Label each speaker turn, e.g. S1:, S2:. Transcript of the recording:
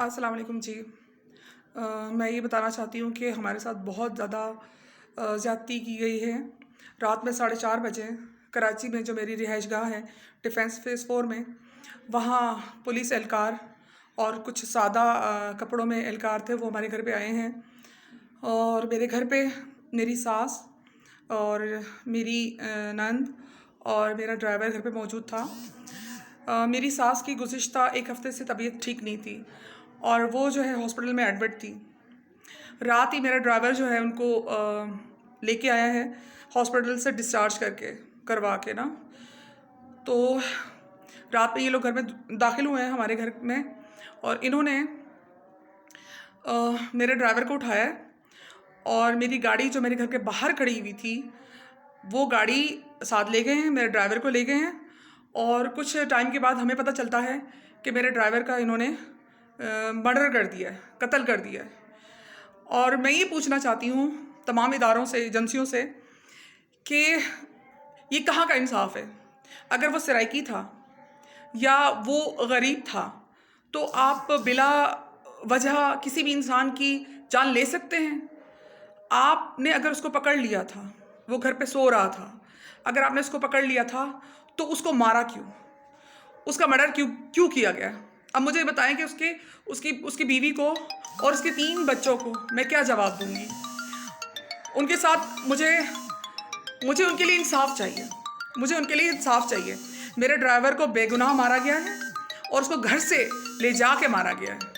S1: अस्सलाम वालेकुम जी। मैं ये बताना चाहती हूँ कि हमारे साथ बहुत ज़्यादा ज़्यादती की गई है। रात में 4:30 बजे कराची में जो मेरी रिहाइशगाह है डिफेंस फेज़ 4 में, वहाँ पुलिस एहलकार और कुछ सादा कपड़ों में एहलकार थे, वो हमारे घर पे आए हैं। और मेरे घर पे मेरी सास और मेरी नंद और मेरा ड्राइवर घर पे मौजूद था। मेरी सास की गुज़िश्ता 1 हफ़्ते से तबीयत ठीक नहीं थी और वो जो है हॉस्पिटल में एडमिट थी। रात ही मेरा ड्राइवर जो है उनको लेके आया है हॉस्पिटल से डिस्चार्ज करवा के ना। तो रात में ये लोग घर में दाखिल हुए हैं हमारे घर में और इन्होंने मेरे ड्राइवर को उठाया है और मेरी गाड़ी जो मेरे घर के बाहर खड़ी हुई थी वो गाड़ी साथ ले गए हैं, मेरे ड्राइवर को ले गए हैं। और कुछ टाइम के बाद हमें पता चलता है कि मेरे ड्राइवर का इन्होंने मर्डर कर दिया है, कत्ल कर दिया है। और मैं ये पूछना चाहती हूँ तमाम इदारों से, एजेंसियों से कि ये कहाँ का इंसाफ है। अगर वो सराइकी था या वो गरीब था तो आप बिला वजह किसी भी इंसान की जान ले सकते हैं। आपने अगर उसको पकड़ लिया था, वो घर पे सो रहा था, अगर आपने उसको पकड़ लिया था तो उसको मारा क्यों? उसका मर्डर क्यों क्यों किया गया? अब मुझे बताएं कि उसकी बीवी को और उसके 3 बच्चों को मैं क्या जवाब दूंगी? उनके साथ मुझे मुझे उनके लिए इंसाफ चाहिए। मुझे उनके लिए इंसाफ चाहिए। मेरे ड्राइवर को बेगुनाह मारा गया है और उसको घर से ले जा के मारा गया है।